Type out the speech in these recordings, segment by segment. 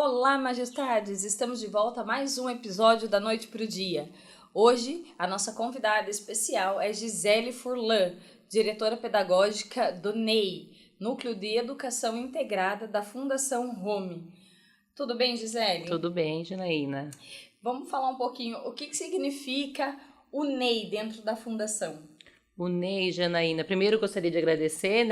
Olá, majestades! Estamos de volta a mais um episódio da Noite pro Dia. Hoje, a nossa convidada especial é Gisele Furlan, diretora pedagógica do NEI, Núcleo de Educação Integrada da Fundação Home. Tudo bem, Gisele? Tudo bem, Janaína. Vamos falar um pouquinho o que significa o NEI dentro da Fundação. O NEI, Janaína, primeiro gostaria de agradecer,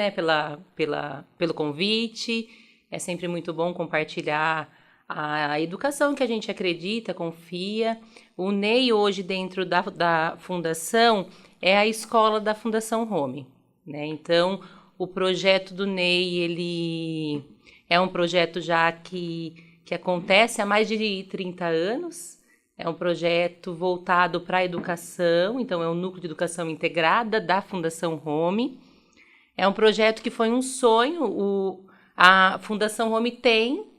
pelo convite. É sempre muito bom compartilhar a educação que a gente acredita, confia. O NEI hoje dentro da Fundação é a escola da Fundação Home, né? Então, o projeto do NEI, ele é um projeto já que acontece há mais de 30 anos. É um projeto voltado para a educação, então é um núcleo de educação integrada da Fundação Home. É um projeto que foi um sonho, a Fundação Home tem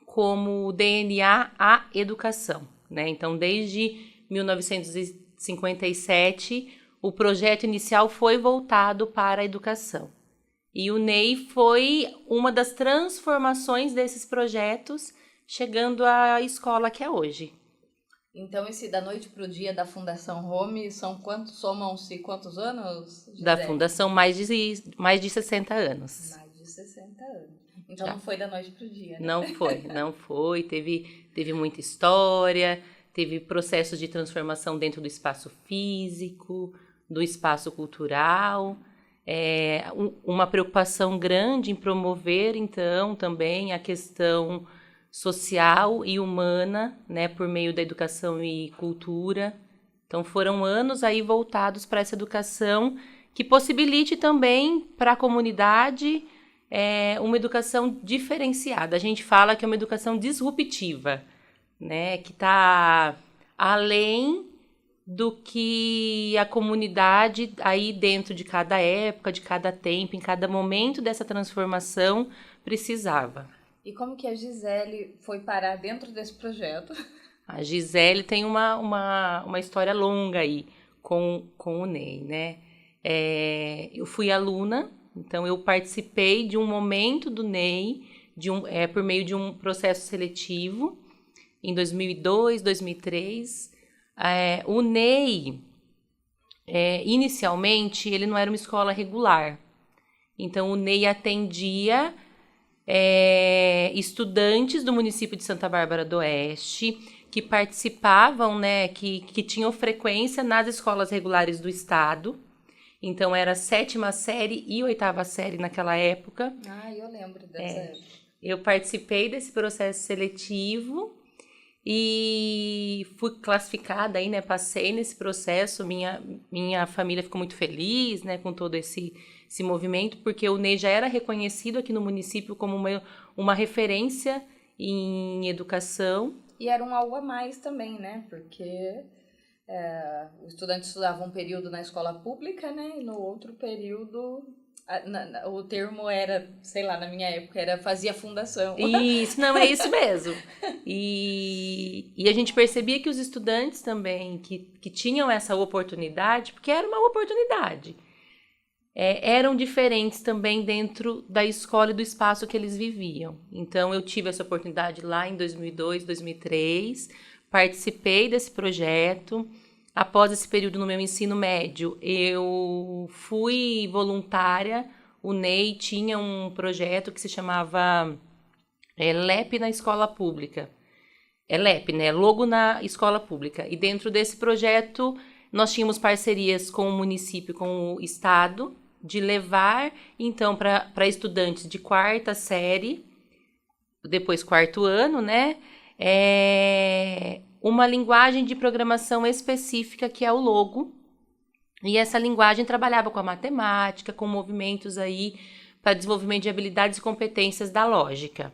como DNA a educação, né? Então, desde 1957, o projeto inicial foi voltado para a educação. E o NEI foi uma das transformações desses projetos, chegando à escola que é hoje. Então, esse da Noite pro Dia da Fundação Home, somam-se quantos anos, Gisele? Da Fundação, mais de 60 anos. Mais de 60 anos. Então, não foi da noite pro dia, né? Não foi. Teve muita história, teve processos de transformação dentro do espaço físico, do espaço cultural. Uma preocupação grande em promover, então, também a questão social e humana, né, por meio da educação e cultura. Então, foram anos aí voltados para essa educação que possibilite também para a comunidade uma educação diferenciada. A gente fala que é uma educação disruptiva, né, que está além do que a comunidade aí dentro de cada época, de cada tempo, em cada momento dessa transformação precisava. E como que a Gisele foi parar dentro desse projeto? A Gisele tem uma história longa aí com o NEI, né? Eu fui aluna, então eu participei de um momento do NEI, por meio de um processo seletivo, em 2002, 2003. O NEI, inicialmente, ele não era uma escola regular. Então, o NEI atendia estudantes do município de Santa Bárbara do Oeste que participavam, né, que tinham frequência nas escolas regulares do estado. Então, era a 7ª série e 8ª série naquela época. Eu lembro dessa época. Eu participei desse processo seletivo e fui classificada aí, né, passei nesse processo. Minha família ficou muito feliz, né, com todo esse movimento, porque o NEI já era reconhecido aqui no município como uma referência em educação. E era um algo a mais também, né? Porque o estudante estudava um período na escola pública, né? E no outro período, o termo era, sei lá, na minha época, fazia fundação. Isso, não, é isso mesmo. E a gente percebia que os estudantes também, que tinham essa oportunidade, porque era uma oportunidade, eram diferentes também dentro da escola e do espaço que eles viviam. Então, eu tive essa oportunidade lá em 2002, 2003, participei desse projeto. Após esse período no meu ensino médio, eu fui voluntária. O NEI tinha um projeto que se chamava LEP na escola pública. LEP, né? Logo na escola pública. E dentro desse projeto, nós tínhamos parcerias com o município, com o estado, de levar, então, para estudantes de 4ª série, depois 4º ano, né? Uma linguagem de programação específica, que é o Logo. E essa linguagem trabalhava com a matemática, com movimentos aí para desenvolvimento de habilidades e competências da lógica.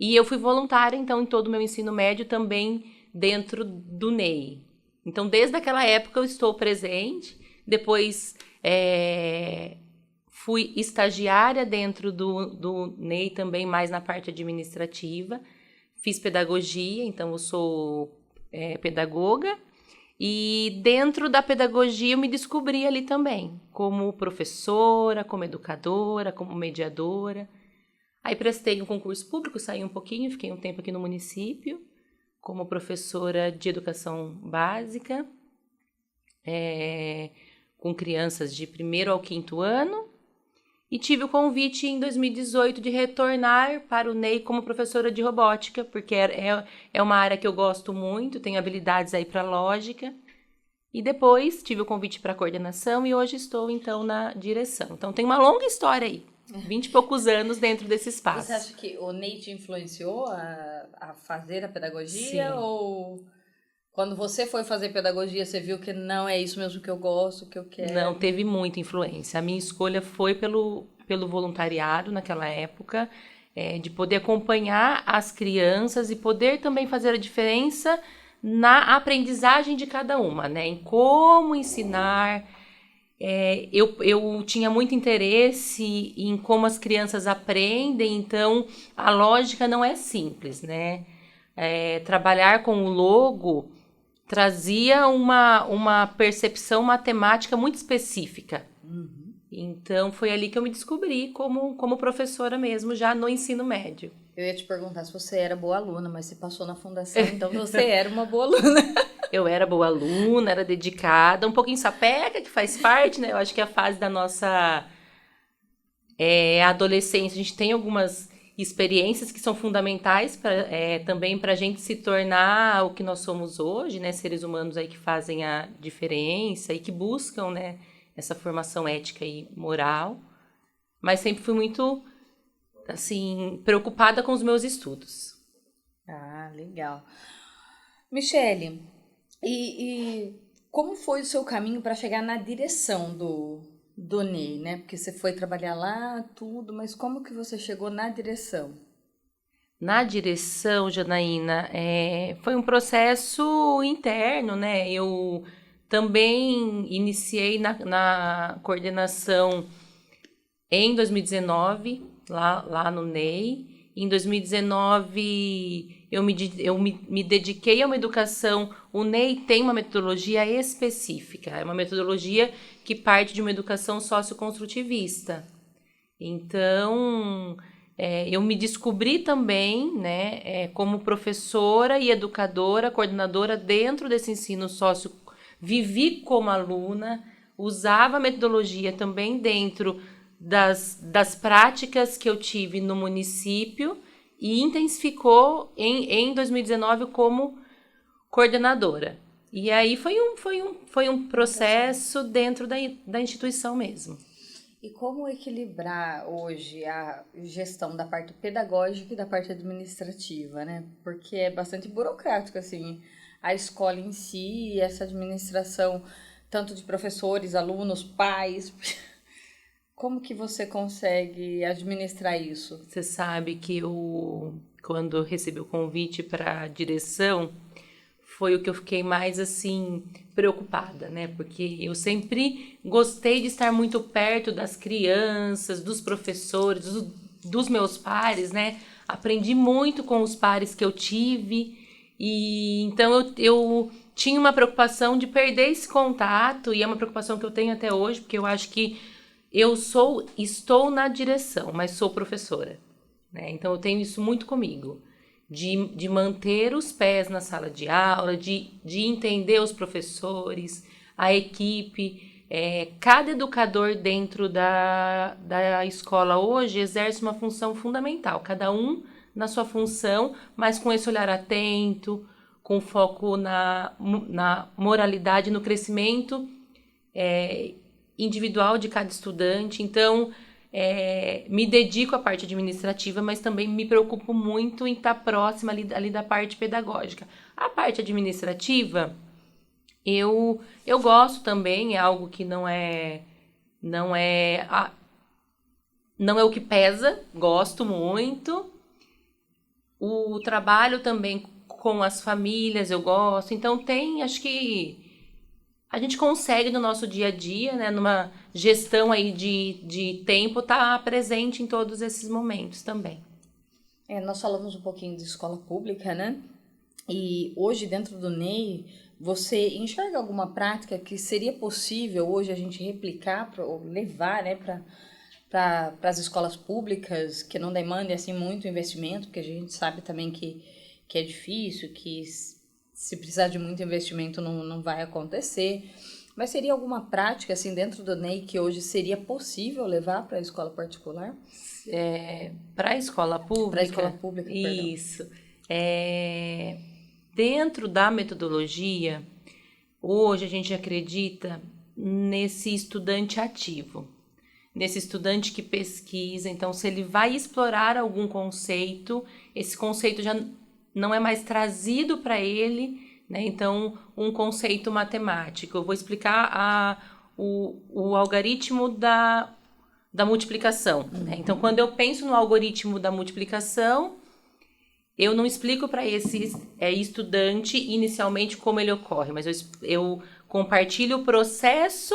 E eu fui voluntária, então, em todo o meu ensino médio, também dentro do NEI. Então, desde aquela época eu estou presente. Depois fui estagiária dentro do NEI também, mais na parte administrativa. Fiz pedagogia, então eu sou pedagoga. E dentro da pedagogia eu me descobri ali também, como professora, como educadora, como mediadora. Aí prestei um concurso público, saí um pouquinho, fiquei um tempo aqui no município, como professora de educação básica, com crianças de 1º ao 5º ano, e tive o convite em 2018 de retornar para o NEI como professora de robótica, porque é uma área que eu gosto muito, tenho habilidades aí para lógica. E depois tive o convite para coordenação e hoje estou, então, na direção. Então, tem uma longa história aí, 20 e poucos anos dentro desse espaço. Você acha que o NEI te influenciou a fazer a pedagogia? Sim. Ou quando você foi fazer pedagogia, você viu que não é isso mesmo que eu gosto, que eu quero? Não, teve muita influência. A minha escolha foi pelo voluntariado naquela época, de poder acompanhar as crianças e poder também fazer a diferença na aprendizagem de cada uma, né? Em como ensinar. Eu tinha muito interesse em como as crianças aprendem, então a lógica não é simples, né? Trabalhar com o logo trazia uma percepção matemática muito específica. Então, foi ali que eu me descobri como professora mesmo, já no ensino médio. Eu ia te perguntar se você era boa aluna, mas você passou na fundação, então você era uma boa aluna. Eu era boa aluna, era dedicada, um pouquinho sapeca, que faz parte, né? Eu acho que é a fase da nossa adolescência. A gente tem algumas experiências que são fundamentais também para a gente se tornar o que nós somos hoje, né? Seres humanos aí que fazem a diferença e que buscam, né, essa formação ética e moral. Mas sempre fui muito, assim, preocupada com os meus estudos. Ah, legal. Michele, e como foi o seu caminho para chegar na direção do NEI, né? Porque você foi trabalhar lá, tudo, mas como que você chegou na direção? Na direção, Janaína, foi um processo interno, né? Eu também iniciei na coordenação em 2019, lá no NEI. Em 2019, eu me dediquei a uma educação. O NEI tem uma metodologia específica, é uma metodologia que parte de uma educação socioconstrutivista. Então, eu me descobri também, né, como professora e educadora, coordenadora dentro desse ensino sócio. Vivi como aluna, usava a metodologia também dentro das práticas que eu tive no município e intensificou em 2019 como coordenadora. E aí foi um processo dentro da instituição mesmo. E como equilibrar hoje a gestão da parte pedagógica e da parte administrativa, né? Porque é bastante burocrático, assim, a escola em si, essa administração, tanto de professores, alunos, pais. Como que você consegue administrar isso? Você sabe que quando eu recebi o convite para a direção, foi o que eu fiquei mais, assim, preocupada, né? Porque eu sempre gostei de estar muito perto das crianças, dos professores, dos meus pares, né? Aprendi muito com os pares que eu tive e então eu tinha uma preocupação de perder esse contato e é uma preocupação que eu tenho até hoje, porque eu acho que estou na direção, mas sou professora, né? Então eu tenho isso muito comigo. De manter os pés na sala de aula, de entender os professores, a equipe. Cada educador dentro da escola hoje exerce uma função fundamental, cada um na sua função, mas com esse olhar atento, com foco na moralidade, no crescimento individual de cada estudante. Então, me dedico à parte administrativa, mas também me preocupo muito em estar próxima ali da parte pedagógica. A parte administrativa, eu gosto também, é algo que não é o que pesa, gosto muito. O trabalho também com as famílias eu gosto, então acho que a gente consegue no nosso dia a dia, né, numa gestão aí de tempo, estar presente em todos esses momentos também. Nós falamos um pouquinho de escola pública, né? E hoje, dentro do NEI, você enxerga alguma prática que seria possível hoje a gente replicar ou levar, né, para as escolas públicas, que não demandem assim muito investimento, porque a gente sabe também que é difícil, que se precisar de muito investimento não vai acontecer. Mas seria alguma prática assim dentro do NEI que hoje seria possível levar para a escola particular? Para a escola pública? Para a escola pública, perdão. Isso. Dentro da metodologia, hoje a gente acredita nesse estudante ativo, nesse estudante que pesquisa. Então, se ele vai explorar algum conceito, esse conceito já não é mais trazido para ele, né? Então, um conceito matemático. Eu vou explicar o algoritmo da multiplicação, né? Então, quando eu penso no algoritmo da multiplicação, eu não explico para esse estudante inicialmente como ele ocorre, mas eu compartilho o processo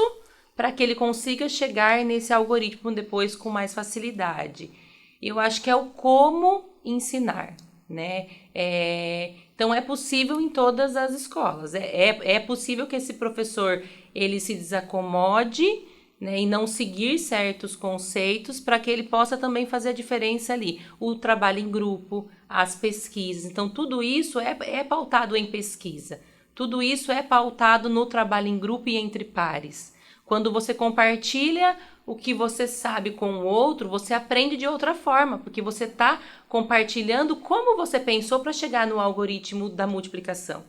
para que ele consiga chegar nesse algoritmo depois com mais facilidade. Eu acho que é o como ensinar, né? Então, é possível em todas as escolas. É possível que esse professor ele se desacomode, né, e não seguir certos conceitos para que ele possa também fazer a diferença ali. O trabalho em grupo, as pesquisas. Então, tudo isso é pautado em pesquisa. Tudo isso é pautado no trabalho em grupo e entre pares. Quando você compartilha o que você sabe com o outro, você aprende de outra forma, porque você está compartilhando como você pensou para chegar no algoritmo da multiplicação.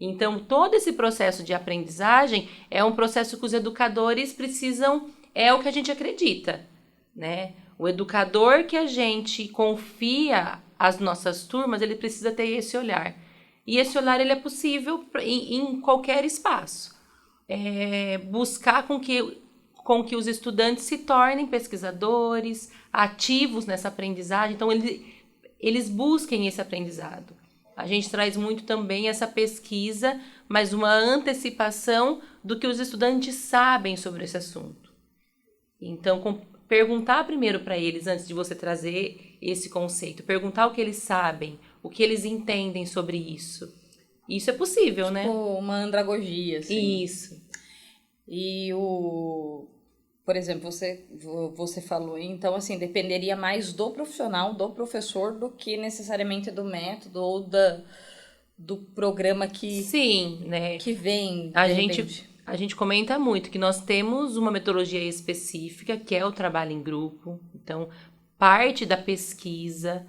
Então, todo esse processo de aprendizagem é um processo que os educadores precisam, é o que a gente acredita, né? O educador que a gente confia as nossas turmas, ele precisa ter esse olhar. E esse olhar ele é possível em qualquer espaço. Buscar com que os estudantes se tornem pesquisadores, ativos nessa aprendizagem. Então, eles busquem esse aprendizado. A gente traz muito também essa pesquisa, mas uma antecipação do que os estudantes sabem sobre esse assunto. Então, perguntar primeiro para eles, antes de você trazer esse conceito, perguntar o que eles sabem, o que eles entendem sobre isso. Isso é possível, né? Uma andragogia, assim. Isso. E por exemplo, você falou, então, assim, dependeria mais do profissional, do professor, do que necessariamente do método ou do programa que, sim, né? Que vem. A gente comenta muito que nós temos uma metodologia específica, que é o trabalho em grupo. Então, parte da pesquisa,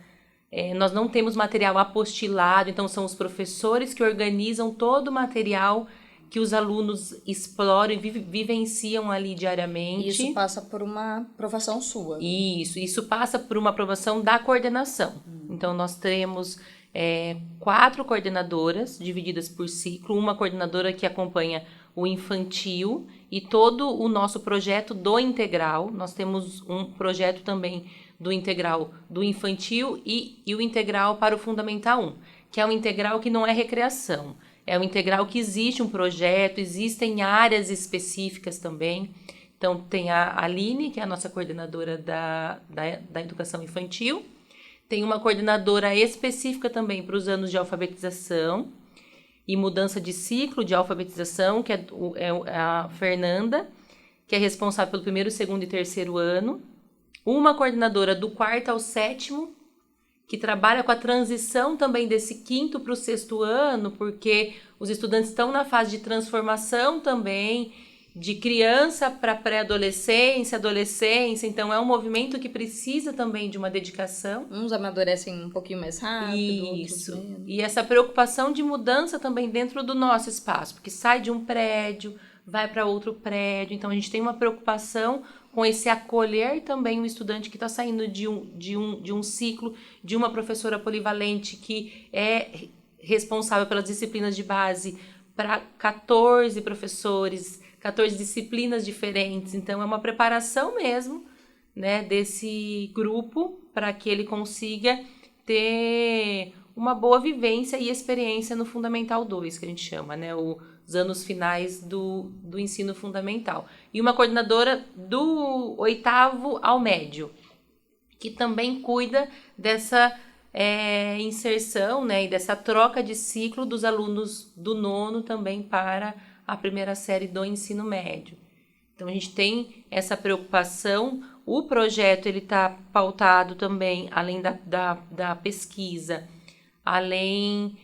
nós não temos material apostilado, então são os professores que organizam todo o material que os alunos exploram e vivenciam ali diariamente. Isso passa por uma aprovação sua. Isso passa por uma aprovação da coordenação. Então, nós temos 4 coordenadoras divididas por ciclo, uma coordenadora que acompanha o infantil e todo o nosso projeto do integral. Nós temos um projeto também do integral do infantil e o integral para o Fundamental 1, que é um integral que não é recreação. É um integral que existe um projeto, existem áreas específicas também. Então, tem a Aline, que é a nossa coordenadora da educação infantil. Tem uma coordenadora específica também para os anos de alfabetização e mudança de ciclo de alfabetização, que é a Fernanda, que é responsável pelo 1º, 2º e 3º ano. Uma coordenadora do 4º ao 7º, que trabalha com a transição também desse 5º para o 6º ano, porque os estudantes estão na fase de transformação também, de criança para pré-adolescência, adolescência, então é um movimento que precisa também de uma dedicação. Uns amadurecem um pouquinho mais rápido, isso. Outros menos. E essa preocupação de mudança também dentro do nosso espaço, porque sai de um prédio, vai para outro prédio, então a gente tem uma preocupação com esse acolher também o estudante que está saindo de um ciclo, de uma professora polivalente que é responsável pelas disciplinas de base para 14 professores, 14 disciplinas diferentes. Então, é uma preparação mesmo, né, desse grupo para que ele consiga ter uma boa vivência e experiência no Fundamental 2, que a gente chama, né, os anos finais do ensino fundamental. E uma coordenadora do 8º ao médio, que também cuida dessa inserção, né, e dessa troca de ciclo dos alunos do 9º também para a 1ª série do ensino médio. Então, a gente tem essa preocupação o projeto ele está pautado também, além da pesquisa, além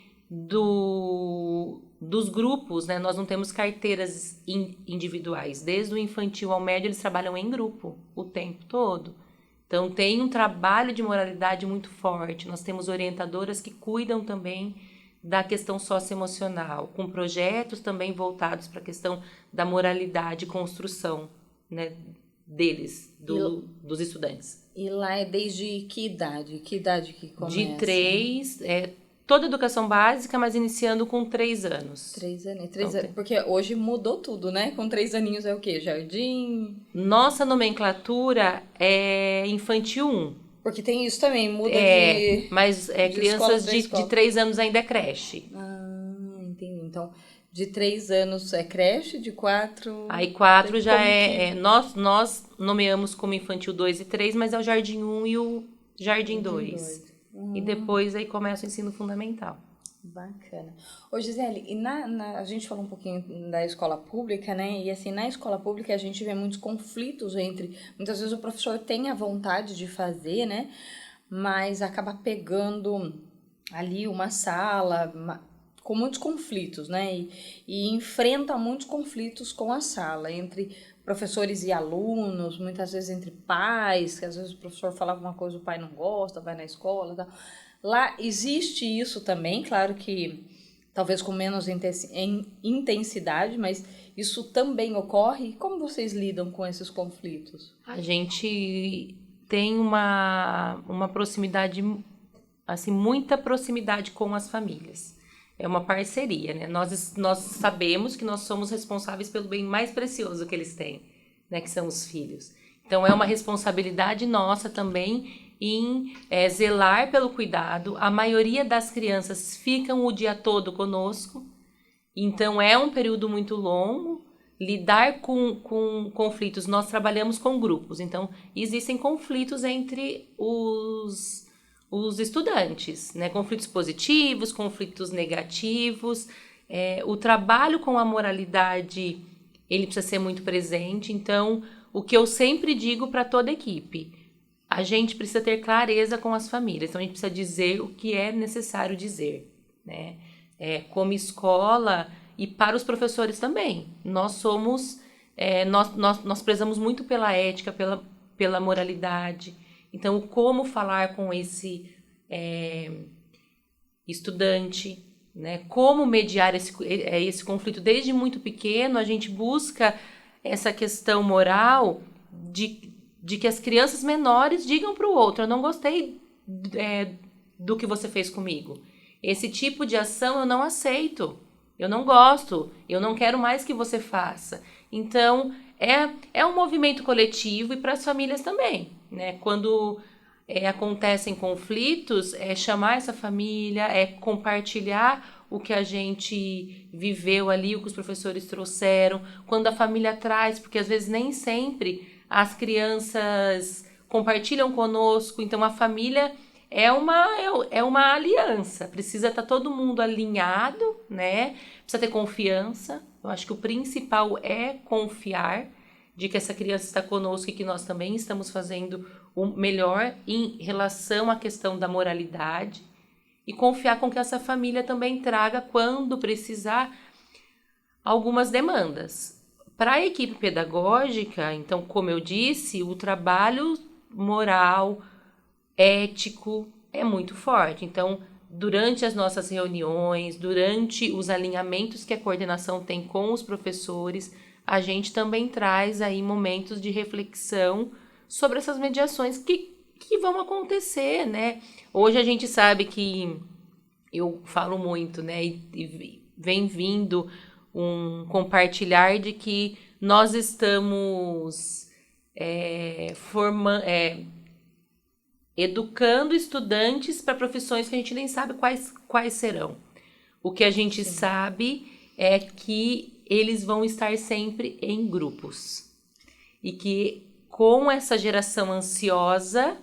dos grupos, né? Nós não temos carteiras individuais. Desde o infantil ao médio, eles trabalham em grupo o tempo todo. Então, tem um trabalho de moralidade muito forte. Nós temos orientadoras que cuidam também da questão socioemocional, com projetos também voltados para a questão da moralidade e construção, né, deles, dos estudantes. E lá é desde que idade? Que idade que começa? De 3, toda educação básica, mas iniciando com 3 anos. 3 anos. Porque hoje mudou tudo, né? Com 3 aninhos é o quê? Jardim? Nossa nomenclatura é infantil 1. Porque tem isso também, muda de... Mas crianças de 3 anos ainda é creche. Entendi. Então, de 3 anos é creche, de 4... Aí 4 já nós nomeamos como infantil 2 e 3, mas é o jardim 1 e o jardim 2. E depois aí começa o ensino fundamental. Bacana. Ô, Gisele, e a gente falou um pouquinho da escola pública, né? E assim, na escola pública a gente vê muitos conflitos entre... Muitas vezes o professor tem a vontade de fazer, né? Mas acaba pegando ali uma sala com muitos conflitos, né? E enfrenta muitos conflitos com a sala, entre professores e alunos, muitas vezes entre pais, que às vezes o professor fala alguma coisa, o pai não gosta, vai na escola e tal. Lá existe isso também, claro que talvez com menos intensidade, mas isso também ocorre. Como vocês lidam com esses conflitos? A gente tem uma proximidade, assim, muita proximidade com as famílias. É uma parceria, né? Nós sabemos que nós somos responsáveis pelo bem mais precioso que eles têm, né? Que são os filhos. Então, é uma responsabilidade nossa também em zelar pelo cuidado. A maioria das crianças ficam o dia todo conosco, então é um período muito longo. Lidar com conflitos, nós trabalhamos com grupos, então existem conflitos entre os estudantes, né? Conflitos positivos, conflitos negativos. O trabalho com a moralidade, ele precisa ser muito presente. Então, o que eu sempre digo para toda a equipe, a gente precisa ter clareza com as famílias, então a gente precisa dizer o que é necessário dizer, né? Como escola e para os professores também. Nós somos, nós prezamos muito pela ética, pela moralidade. Então, como falar com esse estudante, né? Como mediar esse conflito desde muito pequeno. A gente busca essa questão moral de que as crianças menores digam para o outro: eu não gostei do que você fez comigo. Esse tipo de ação eu não aceito, eu não gosto, eu não quero mais que você faça. Então, é um movimento coletivo e para as famílias também, né? Quando acontecem conflitos, chamar essa família, compartilhar o que a gente viveu ali, o que os professores trouxeram. Quando a família traz, porque às vezes nem sempre as crianças compartilham conosco, então a família é uma aliança, precisa estar todo mundo alinhado, né? Precisa ter confiança. Eu acho que o principal é confiar de que essa criança está conosco e que nós também estamos fazendo o melhor em relação à questão da moralidade, e confiar com que essa família também traga, quando precisar, algumas demandas. Para a equipe pedagógica, então, como eu disse, o trabalho moral, ético é muito forte. Então, durante as nossas reuniões, durante os alinhamentos que a coordenação tem com os professores, a gente também traz aí momentos de reflexão sobre essas mediações que vão acontecer, né? Hoje a gente sabe que, eu falo muito, né? E vem vindo um compartilhar de que nós estamos educando estudantes para profissões que a gente nem sabe quais serão. O que a gente sabe é que eles vão estar sempre em grupos. E que com essa geração ansiosa,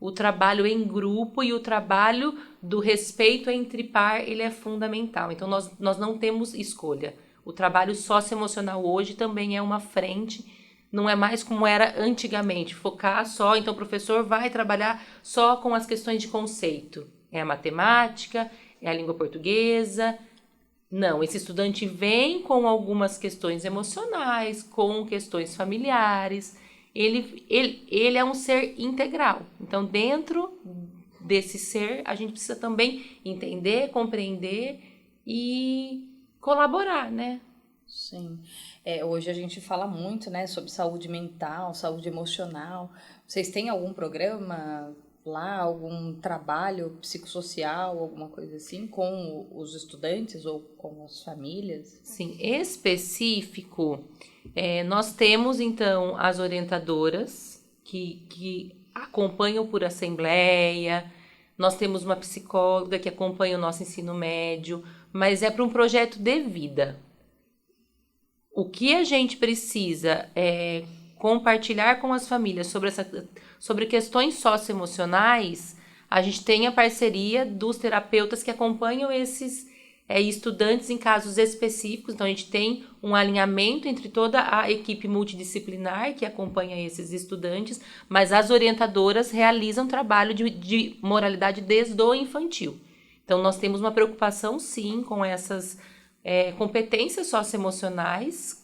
o trabalho em grupo e o trabalho do respeito entre par, ele é fundamental. Então, nós não temos escolha. O trabalho socioemocional hoje também é uma frente não é mais como era antigamente, focar só, então o professor vai trabalhar só com as questões de conceito. É a matemática, é a língua portuguesa. Não, esse estudante vem com algumas questões emocionais, com questões familiares. Ele é um ser integral. Então, dentro desse ser, a gente precisa também entender, compreender e colaborar, né? Sim. Hoje a gente fala muito, né, sobre saúde mental, saúde emocional. Vocês têm algum programa lá, algum trabalho psicossocial, alguma coisa assim, com os estudantes ou com as famílias? Sim, específico, nós temos então as orientadoras que acompanham por assembleia, nós temos uma psicóloga que acompanha o nosso ensino médio, mas é para um projeto de vida. O que a gente precisa é compartilhar com as famílias sobre questões socioemocionais. A gente tem a parceria dos terapeutas que acompanham esses estudantes em casos específicos. Então, a gente tem um alinhamento entre toda a equipe multidisciplinar que acompanha esses estudantes, mas as orientadoras realizam trabalho de moralidade desde o infantil. Então, nós temos uma preocupação, sim, com essas competências socioemocionais,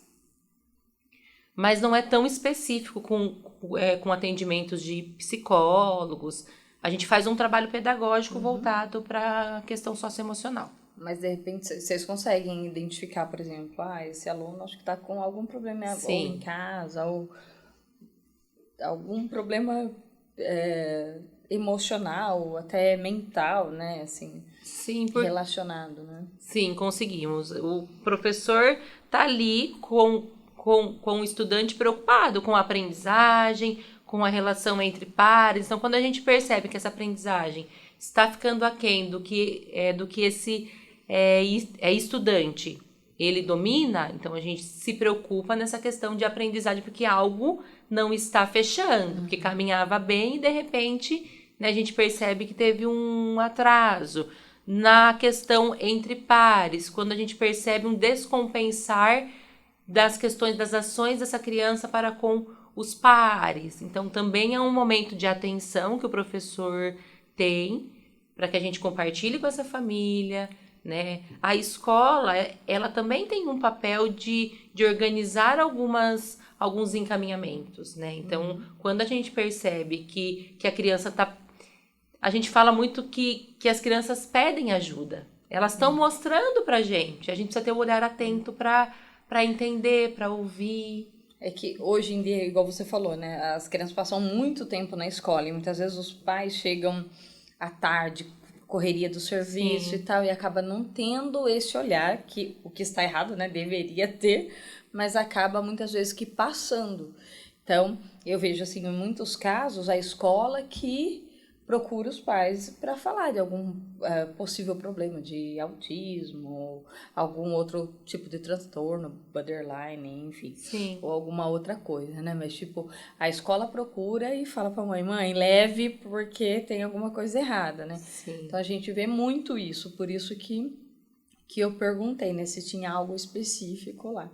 mas não é tão específico com atendimentos de psicólogos. A gente faz um trabalho pedagógico voltado para a questão socioemocional. Mas, de repente, vocês conseguem identificar, por exemplo, esse aluno acho que está com algum problema ou em casa, ou algum problema emocional, até mental, né, assim, sim, relacionado, né? Sim, conseguimos. O professor está ali com o estudante preocupado com a aprendizagem, com a relação entre pares. Então, quando a gente percebe que essa aprendizagem está ficando aquém do que esse estudante ele domina, então a gente se preocupa nessa questão de aprendizagem, porque algo não está fechando, porque caminhava bem e de repente, né, a gente percebe que teve um atraso. Na questão entre pares, quando a gente percebe um descompensar das questões, das ações dessa criança para com os pares. Então, também é um momento de atenção que o professor tem para que a gente compartilhe com essa família, né? A escola, ela também tem um papel de organizar alguns encaminhamentos, né? Então, quando a gente percebe que a criança está... A gente fala muito que as crianças pedem ajuda. Elas estão mostrando pra gente. A gente precisa ter um olhar atento para entender, para ouvir. É que hoje em dia, igual você falou, né? As crianças passam muito tempo na escola e muitas vezes os pais chegam à tarde, correria do serviço Sim. e tal, e acaba não tendo esse olhar, que o que está errado, né? Deveria ter, mas acaba muitas vezes que passando. Então, eu vejo assim, em muitos casos, a escola que procura os pais para falar de algum possível problema de autismo, ou algum outro tipo de transtorno, borderline, enfim, Sim. ou alguma outra coisa, né? Mas, tipo, a escola procura e fala para a mãe, leve porque tem alguma coisa errada, né? Sim. Então, a gente vê muito isso, por isso que eu perguntei, né, se tinha algo específico lá.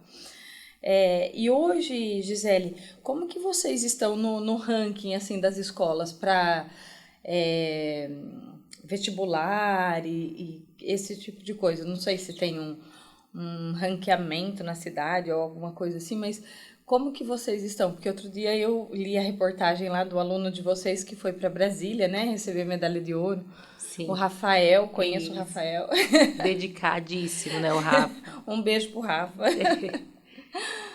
E hoje, Gisele, como que vocês estão no ranking, assim, das escolas para... vestibular e esse tipo de coisa. Não sei se tem um ranqueamento na cidade ou alguma coisa assim, mas como que vocês estão? Porque outro dia eu li a reportagem lá do aluno de vocês que foi para Brasília, né, receber medalha de ouro. Sim. O Rafael, conheço o Rafael. Dedicadíssimo, né, o Rafa. Um beijo pro Rafa.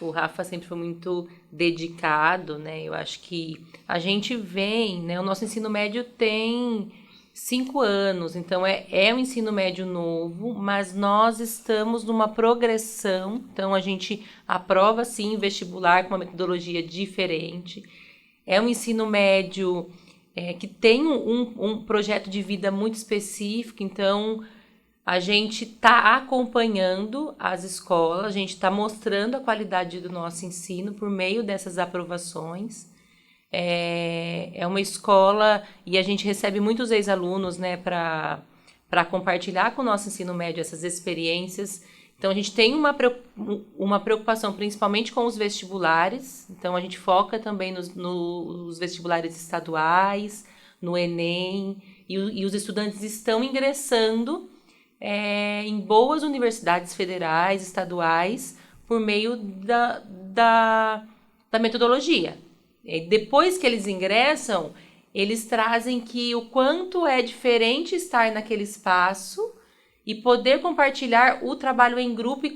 O Rafa sempre foi muito dedicado, né? Eu acho que a gente vem, né? O nosso ensino médio tem 5 anos, então é um ensino médio novo, mas nós estamos numa progressão. Então, a gente aprova, sim, vestibular com uma metodologia diferente. É um ensino médio que tem um projeto de vida muito específico, então... A gente está acompanhando as escolas, a gente está mostrando a qualidade do nosso ensino por meio dessas aprovações. É uma escola e a gente recebe muitos ex-alunos, né, para compartilhar com o nosso ensino médio essas experiências. Então, a gente tem uma preocupação principalmente com os vestibulares. Então, a gente foca também nos vestibulares estaduais, no Enem, e os estudantes estão ingressando em boas universidades federais, estaduais, por meio da metodologia. Depois que eles ingressam, eles trazem que o quanto é diferente estar naquele espaço e poder compartilhar o trabalho em grupo e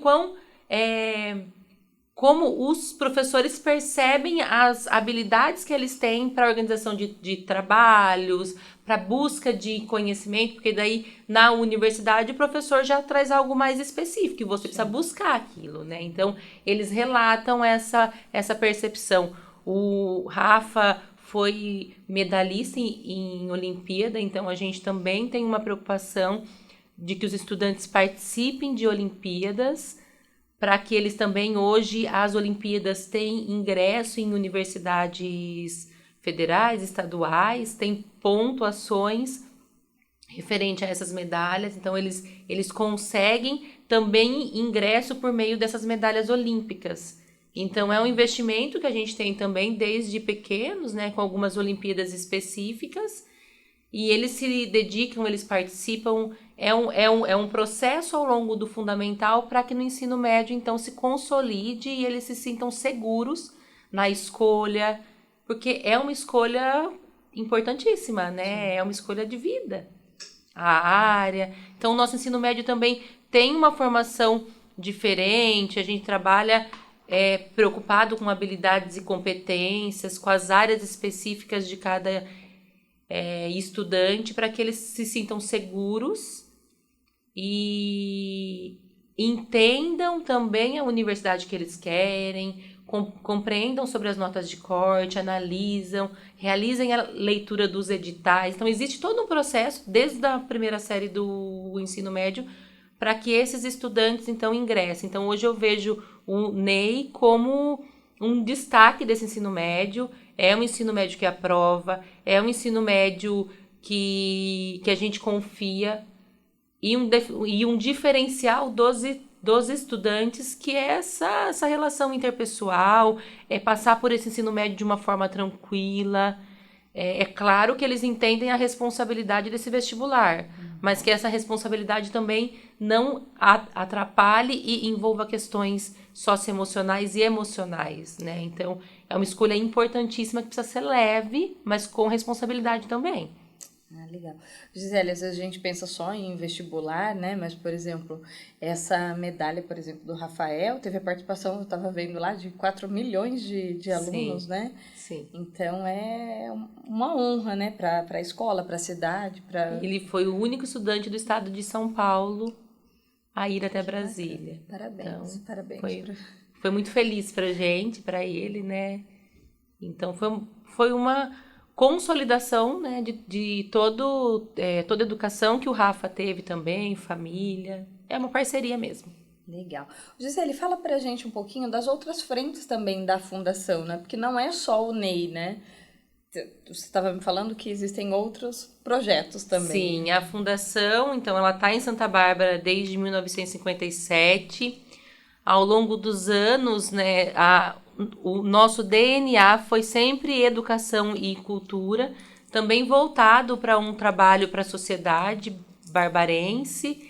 como os professores percebem as habilidades que eles têm para a organização de trabalhos, para a busca de conhecimento, porque daí na universidade o professor já traz algo mais específico e você precisa buscar aquilo, né? Então, eles relatam essa percepção. O Rafa foi medalhista em Olimpíada, então a gente também tem uma preocupação de que os estudantes participem de Olimpíadas, para que eles também, hoje, as Olimpíadas têm ingresso em universidades federais, estaduais, tem pontuações referente a essas medalhas, então eles conseguem também ingresso por meio dessas medalhas olímpicas. Então, é um investimento que a gente tem também desde pequenos, né, com algumas Olimpíadas específicas, e eles se dedicam, eles participam. É um processo ao longo do fundamental para que no ensino médio, então, se consolide e eles se sintam seguros na escolha, porque é uma escolha importantíssima, né? Sim. É uma escolha de vida, a área. Então, o nosso ensino médio também tem uma formação diferente, a gente trabalha preocupado com habilidades e competências, com as áreas específicas de cada estudante, para que eles se sintam seguros e entendam também a universidade que eles querem, compreendam sobre as notas de corte, analisam, realizem a leitura dos editais. Então, existe todo um processo, desde a primeira série do ensino médio, para que esses estudantes, então, ingressem. Então, hoje eu vejo o NEI como um destaque desse ensino médio. É um ensino médio que aprova, é um ensino médio que a gente confia, e um diferencial dos estudantes, que é essa relação interpessoal, é passar por esse ensino médio de uma forma tranquila. É claro que eles entendem a responsabilidade desse vestibular, mas que essa responsabilidade também não atrapalhe e envolva questões socioemocionais e emocionais, né? Então, é uma escolha importantíssima que precisa ser leve, mas com responsabilidade também. Ah, legal. Gisele, às vezes a gente pensa só em vestibular, né? Mas, por exemplo, essa medalha, por exemplo, do Rafael, teve a participação, eu estava vendo lá, de 4 milhões de alunos, Sim, né? sim. Então, é uma honra, né? Para a escola, para a cidade, para... Ele foi o único estudante do estado de São Paulo a ir até Brasília. Parabéns, então, parabéns. Foi muito feliz pra gente, para ele, né? Então, foi uma consolidação, né, de toda a educação que o Rafa teve também, família. É uma parceria mesmo. Legal. Gisele, fala pra gente um pouquinho das outras frentes também da fundação, né? Porque não é só o NEI, né? Você estava me falando que existem outros projetos também. Sim, a fundação, então, ela está em Santa Bárbara desde 1957. Ao longo dos anos, né, o nosso DNA foi sempre educação e cultura, também voltado para um trabalho para a sociedade barbarense.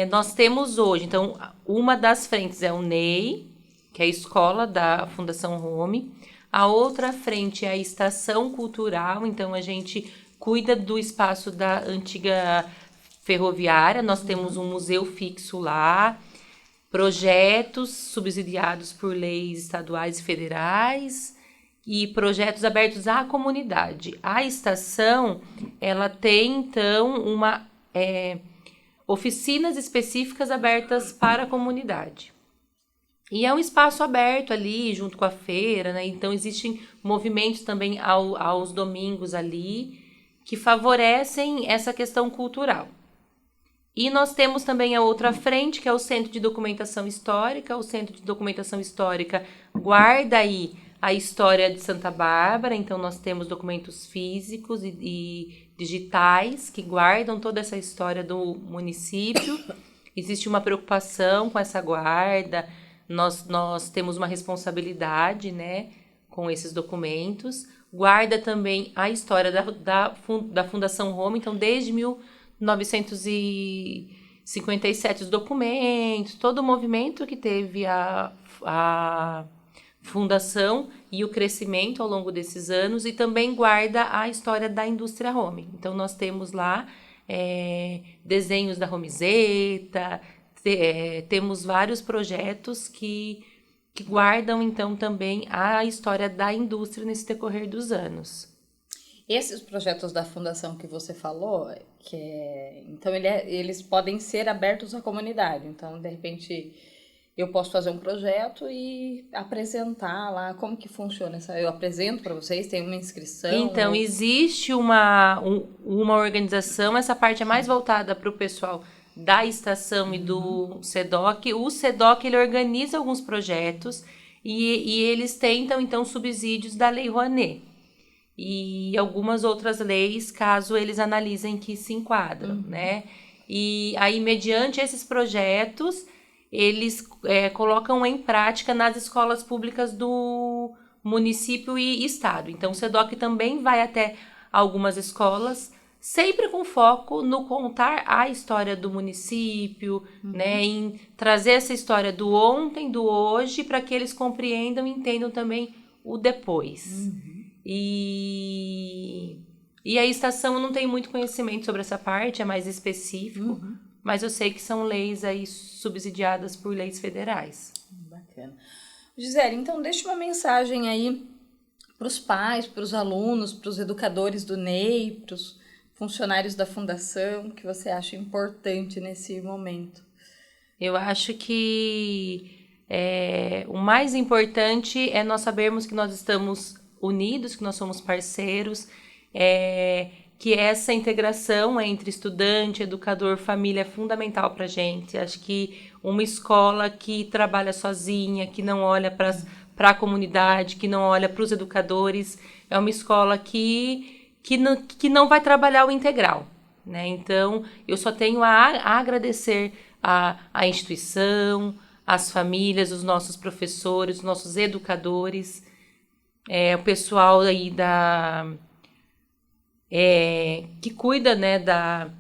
Nós temos hoje, então, uma das frentes é o NEI, que é a escola da Fundação Home. A outra frente é a estação cultural, então a gente cuida do espaço da antiga ferroviária. Nós temos um museu fixo lá, projetos subsidiados por leis estaduais e federais e projetos abertos à comunidade. A estação, ela tem, então, oficinas específicas abertas para a comunidade. E é um espaço aberto ali, junto com a feira, né? Então, existem movimentos também aos domingos ali, que favorecem essa questão cultural. E nós temos também a outra frente, que é o Centro de Documentação Histórica. O Centro de Documentação Histórica guarda aí a história de Santa Bárbara, então nós temos documentos físicos e digitais que guardam toda essa história do município. existe uma preocupação com essa guarda, nós temos uma responsabilidade, né, com esses documentos. Guarda também a história da Fundação Roma, então desde 1957 os documentos, todo o movimento que teve a fundação e o crescimento ao longo desses anos, e também guarda a história da indústria home. Então nós temos lá desenhos da Romizeta, temos vários projetos que guardam então também a história da indústria nesse decorrer dos anos. Esses projetos da fundação que você falou, então eles podem ser abertos à comunidade. Então, de repente, eu posso fazer um projeto e apresentar lá como que funciona. Eu apresento para vocês, tem uma inscrição. Então, existe uma organização, essa parte é mais voltada para o pessoal da estação e do SEDOC. O SEDOC, ele organiza alguns projetos e eles tentam, então, subsídios da Lei Rouanet. E algumas outras leis, caso eles analisem que se enquadram, né? E aí, mediante esses projetos, eles colocam em prática nas escolas públicas do município e estado. Então, o SEDOC também vai até algumas escolas, sempre com foco no contar a história do município, né, em trazer essa história do ontem, do hoje, para que eles compreendam e entendam também o depois. E a estação, eu não tenho muito conhecimento sobre essa parte, é mais específico, mas eu sei que são leis aí subsidiadas por leis federais. Bacana. Gisele, então deixa uma mensagem aí para os pais, para os alunos, para os educadores do NEI, para os funcionários da fundação, que você acha importante nesse momento. Eu acho que o mais importante é nós sabermos que nós estamos unidos, que nós somos parceiros, que essa integração entre estudante, educador, família é fundamental para a gente. Acho que uma escola que trabalha sozinha, que não olha para a comunidade, que não olha para os educadores, é uma escola que não vai trabalhar o integral, né? Então, eu só tenho a agradecer a instituição, as famílias, os nossos professores, os nossos educadores, o pessoal aí que cuida, né, da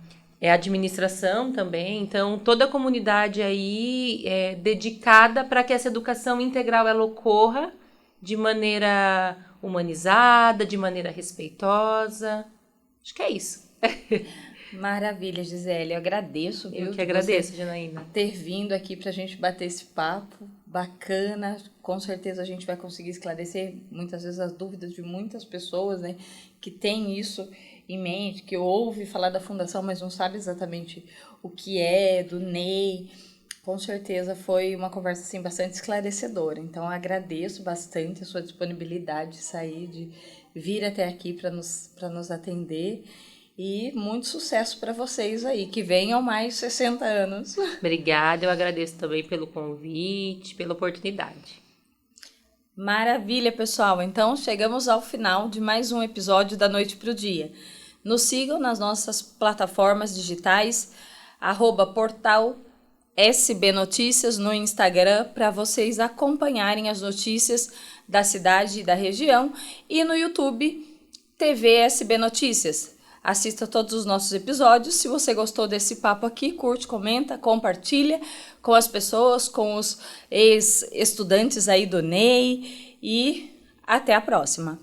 administração também. Então, toda a comunidade aí é dedicada para que essa educação integral ela ocorra de maneira humanizada, de maneira respeitosa. Acho que é isso. Maravilha, Gisele. Eu agradeço. Eu que agradeço, Janaína. Ter vindo aqui para a gente bater esse papo bacana. Com certeza a gente vai conseguir esclarecer muitas vezes as dúvidas de muitas pessoas, né, que têm isso em mente, que ouve falar da fundação, mas não sabe exatamente o que é, do NEI. Com certeza foi uma conversa assim, bastante esclarecedora. Então, eu agradeço bastante a sua disponibilidade de sair, de vir até aqui para nos atender. E muito sucesso para vocês aí, que venham mais 60 anos. Obrigada, eu agradeço também pelo convite, pela oportunidade. Maravilha, pessoal. Então, chegamos ao final de mais um episódio da Noite pro Dia. Nos sigam nas nossas plataformas digitais, @portal SB Notícias no Instagram, para vocês acompanharem as notícias da cidade e da região, e no YouTube, TV SB Notícias. Assista todos os nossos episódios. Se você gostou desse papo aqui, curte, comenta, compartilha com as pessoas, com os ex-estudantes aí do NEI, e até a próxima.